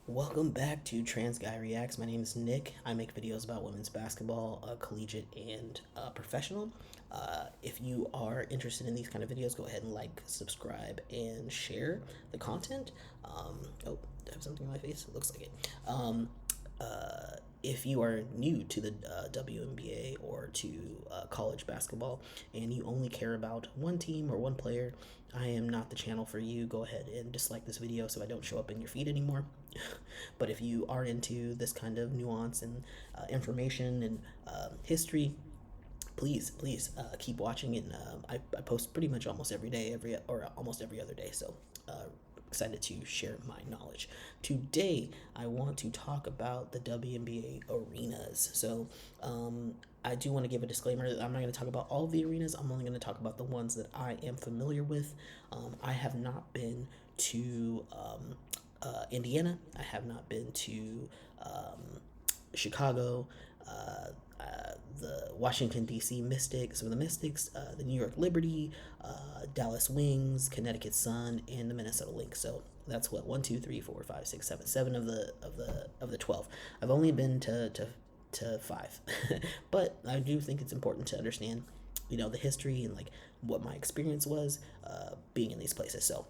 Welcome back to Trans Guy Reacts. My name is Nick. I make videos about women's basketball, collegiate and professional. If you are interested in these kind of videos, go ahead and like, subscribe, and share the content. Oh, I have something in my face. It looks like it. If you are new to the WNBA or to college basketball and you only care about one team or one player, I am not the channel for you. Go ahead and dislike this video so I don't show up in your feed anymore. But if you are into this kind of nuance and information and history, please keep watching it. And, I post pretty much almost every day, almost every other day. So excited to share my knowledge. Today, I want to talk about the WNBA arenas. So, I do want to give a disclaimer that I'm not going to talk about all of the arenas. I'm only going to talk about the ones that I am familiar with. I have not been to Indiana. I have not been to Chicago, the Washington D.C. Mystics, some of the Mystics, the New York Liberty, Dallas Wings, Connecticut Sun, and the Minnesota Lynx. So that's what 1, 2, 3, 4, 5, 6, 7, 7 of the 12. I've only been to 5, but I do think it's important to understand, the history and like what my experience was being in these places. So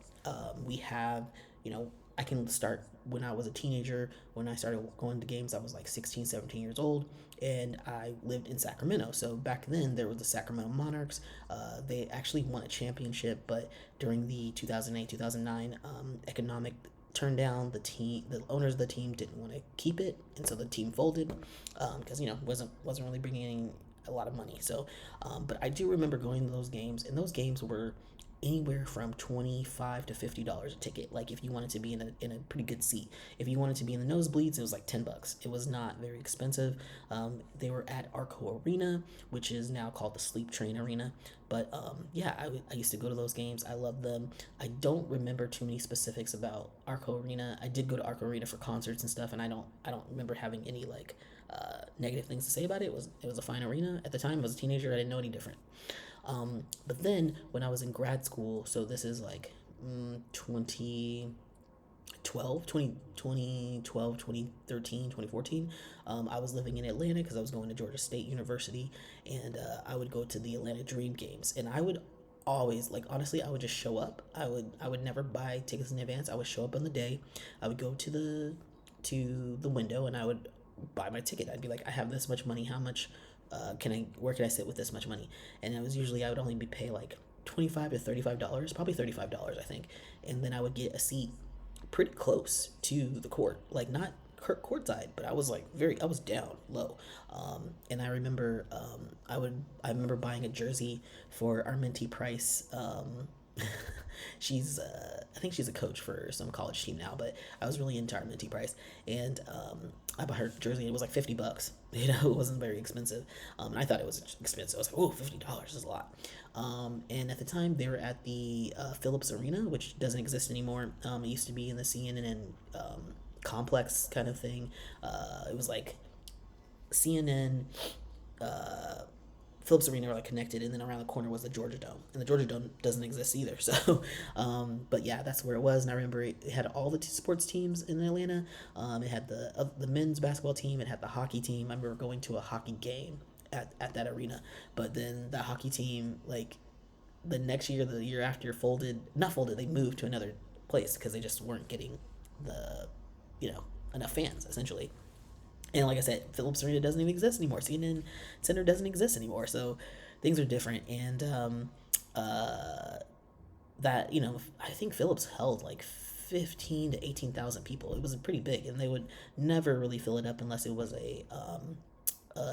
we have, I can start when I was a teenager. When I started going to games, I was like 16, 17 years old, and I lived in Sacramento. So back then, there were the Sacramento Monarchs. They actually won a championship, but during the 2008 2009 economic turned down, the owners of the team didn't want to keep it, and so the team folded because wasn't really bringing in a lot of money. So but I do remember going to those games, and those games were anywhere from $25 to $50 a ticket. Like if you wanted to be in a pretty good seat, if you wanted to be in the nosebleeds, it was like $10. It was not very expensive. They were at Arco Arena, which is now called the Sleep Train Arena. But yeah, I used to go to those games. I loved them. I don't remember too many specifics about Arco Arena. I did go to Arco Arena for concerts and stuff, and I don't remember having any like negative things to say about it. It was a fine arena at the time. I was a teenager. I didn't know any different. But then when I was in grad school, so this is like 2012, 2013, 2014, I was living in Atlanta because I was going to Georgia State University, and I would go to the Atlanta Dream games, and I would always, like, honestly, I would just show up. I would never buy tickets in advance. I would show up on the day. I would go to the window, and I would buy my ticket. I'd be like, I have this much money. How much where can I sit with this much money? And it was usually, I would only be pay like $25 to $35, probably $35, I think. And then I would get a seat pretty close to the court, like not courtside, but I was down low. And I remember, I remember buying a jersey for Arminty Price. I think she's a coach for some college team now, but I was really into Arminty Price, and I bought her jersey. And it was like $50. It wasn't very expensive. And I thought it was expensive. I was like, oh, $50 is a lot. And at the time, they were at the Phillips Arena, which doesn't exist anymore. It used to be in the CNN complex kind of thing. It was like CNN, Phillips Arena were like connected, and then around the corner was the Georgia Dome, and the Georgia Dome doesn't exist either. So, but yeah, that's where it was, and I remember it had all the sports teams in Atlanta. It had the men's basketball team, it had the hockey team. I remember going to a hockey game at that arena, but then that hockey team, like the next year, the year after, not folded, they moved to another place because they just weren't getting the, enough fans essentially. And like I said, Phillips Arena doesn't even exist anymore. CNN Center doesn't exist anymore. So things are different. And that, I think Phillips held like 15 to 18,000 people. It was pretty big, and they would never really fill it up unless it was a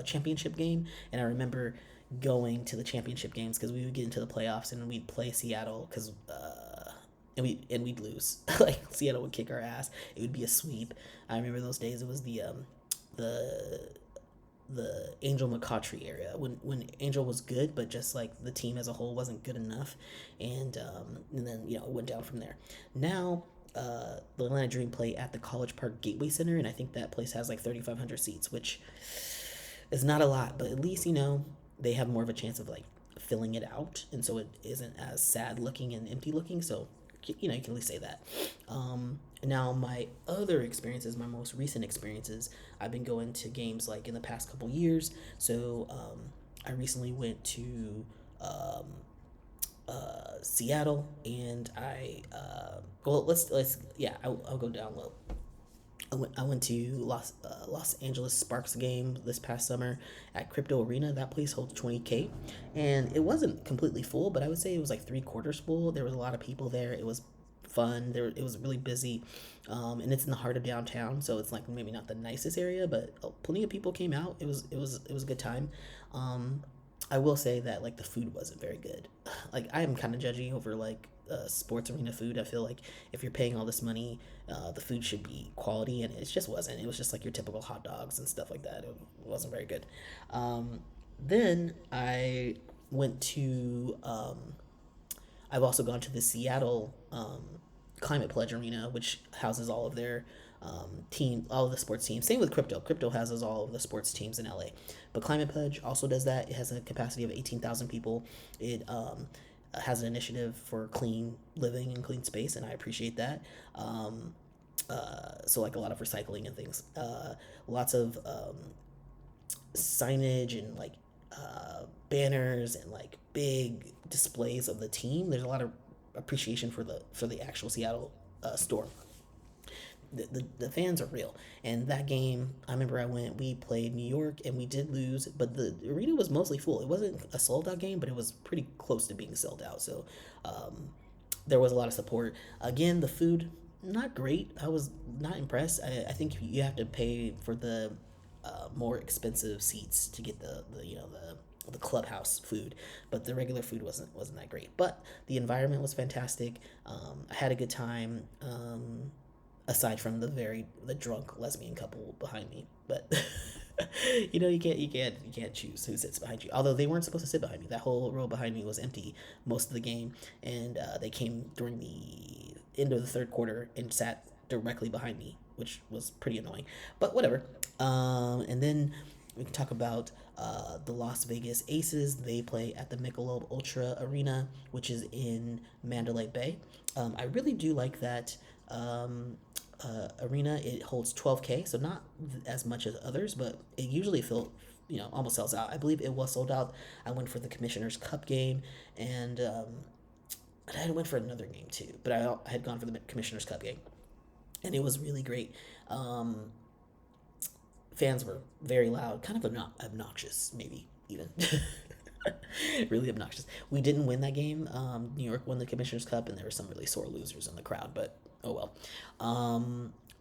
championship game. And I remember going to the championship games because we would get into the playoffs and we'd play Seattle because we'd lose. Like Seattle would kick our ass. It would be a sweep. I remember those days. It was the Angel McCautry area when Angel was good, but just like the team as a whole wasn't good enough, and then it went down from there. Now the Atlanta Dream play at the College Park Gateway Center, and I think that place has like 3,500 seats, which is not a lot, but at least they have more of a chance of like filling it out, and so it isn't as sad looking and empty looking. So you can at least say that. Now my other experiences, my most recent experiences, I've been going to games like in the past couple years. So I recently went to um, Seattle, and well, let's yeah, I'll go down low. I went to Los Angeles Sparks game this past summer at Crypto Arena. That place holds 20K, and it wasn't completely full, but I would say it was like three-quarters full. There was a lot of people there. It was fun. It was really busy, and it's in the heart of downtown, so it's like maybe not the nicest area, but plenty of people came out. It was a good time. Um, I will say that like the food wasn't very good. Like I am kind of judgy over like sports arena food. I feel like if you're paying all this money, the food should be quality, and it just wasn't. It was just like your typical hot dogs and stuff like that. It wasn't very good. Then I went to. I've also gone to the Seattle Climate Pledge Arena, which houses all of their all of the sports teams. Same with Crypto. Crypto houses all of the sports teams in LA, but Climate Pledge also does that. It has a capacity of 18,000 people. It has an initiative for clean living and clean space, and I appreciate that. So like a lot of recycling and things, lots of signage and like banners and like big displays of the team. There's a lot of appreciation for the actual Seattle store. The fans are real. And that game, I remember we played New York and we did lose, but the arena was mostly full. It wasn't a sold out game, but it was pretty close to being sold out. So there was a lot of support. Again, the food, not great. I was not impressed. I think you have to pay for the more expensive seats to get the clubhouse food, but the regular food wasn't that great. But the environment was fantastic. I had a good time. Aside from the drunk lesbian couple behind me, but you can't choose who sits behind you. Although they weren't supposed to sit behind me. That whole row behind me was empty most of the game, and they came during the end of the third quarter and sat directly behind me, which was pretty annoying. But whatever. And then we can talk about the Las Vegas Aces. They play at the Michelob Ultra Arena, which is in Mandalay Bay. I really do like that arena. It holds 12K, so not as much as others, but it usually almost sells out. I believe it was sold out. I went for the Commissioner's Cup game, and I went for another game too, but I had gone for the Commissioner's Cup game, and it was really great. Fans were very loud, kind of obnoxious, maybe even. Really obnoxious. We didn't win that game. New York won the Commissioner's Cup, and there were some really sore losers in the crowd, but oh well.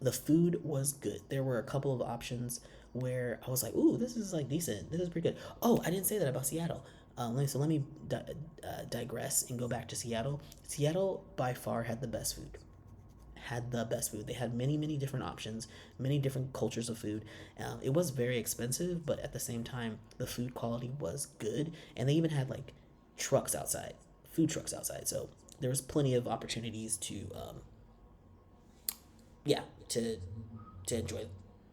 The food was good. There were a couple of options where I was like, "Ooh, this is like decent. This is pretty good." Oh, I didn't say that about Seattle. Let me digress and go back to Seattle. Seattle by far had the best food. They had many, many different options, many different cultures of food. It was very expensive, but at the same time, the food quality was good, and they even had like food trucks outside. So there was plenty of opportunities to, yeah, to enjoy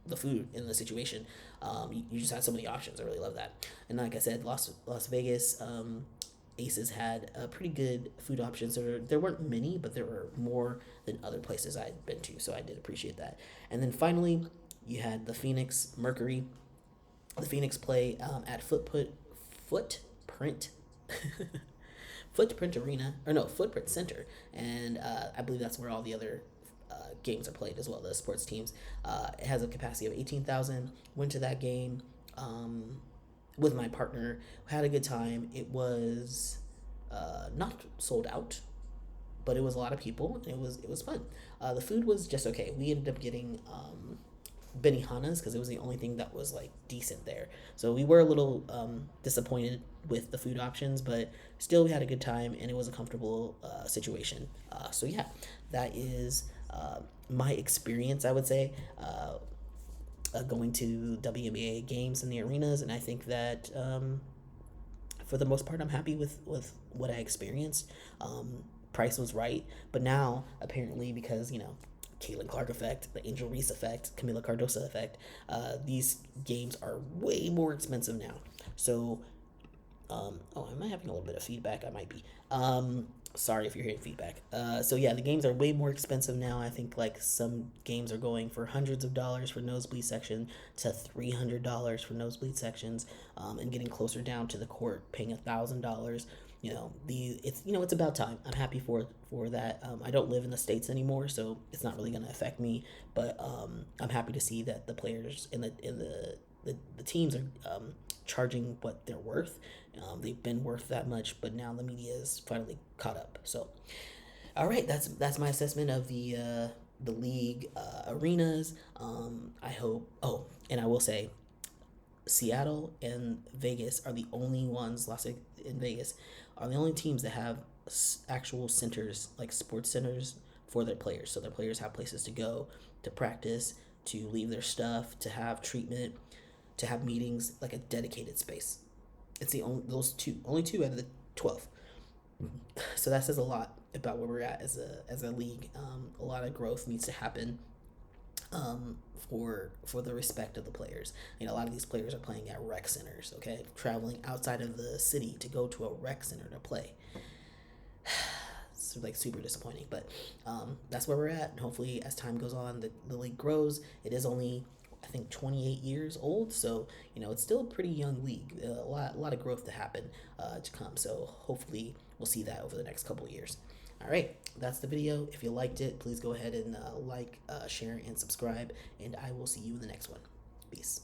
the food in the situation. You just had so many options. I really love that. And like I said, Las Vegas. Aces had pretty good food options. There weren't many, but there were more than other places I'd been to, so I did appreciate that. And then finally, you had the Phoenix Mercury. The Phoenix play at Footprint Footprint Arena, or no, Footprint Center, and I believe that's where all the other games are played as well. The sports teams. It has a capacity of 18,000. Went to that game. With my partner, had a good time. It was not sold out, but it was a lot of people, and it was fun. The food was just okay. We ended up getting Benihana's because it was the only thing that was like decent there. So we were a little disappointed with the food options, but still we had a good time, and it was a comfortable situation. So yeah, that is my experience, I would say. Going to WNBA games in the arenas, and I think that for the most part, I'm happy with what I experienced. Price was right, but now apparently because Caitlin Clark effect, the Angel Reese effect, Camila Cardosa effect, these games are way more expensive now. So, oh, am I having a little bit of feedback? I might be. Sorry if you're hearing feedback. So yeah, the games are way more expensive now. I think like some games are going for hundreds of dollars for nosebleed section to $300 for nosebleed sections, and getting closer down to the court, paying $1,000. It's about time. I'm happy for that. I don't live in the States anymore, so it's not really gonna affect me. But I'm happy to see that the players in the teams are charging what they're worth. They've been worth that much, but now the media is finally caught up. So, all right, that's my assessment of the league arenas. I hope. Oh, and I will say, Seattle and Vegas are the only ones. In Vegas are the only teams that have actual centers, like sports centers for their players. So their players have places to go to practice, to leave their stuff, to have treatment, to have meetings, like a dedicated space. It's the only two out of the 12. So that says a lot about where we're at as a league. A lot of growth needs to happen, for the respect of the players. A lot of these players are playing at rec centers. Okay, traveling outside of the city to go to a rec center to play. It's like super disappointing, but that's where we're at. And hopefully, as time goes on, the league grows. It is only, I think, 28 years old, so it's still a pretty young league. A lot of growth to happen, to come. So hopefully, we'll see that over the next couple of years. All right, that's the video. If you liked it, please go ahead and like, share, and subscribe. And I will see you in the next one. Peace.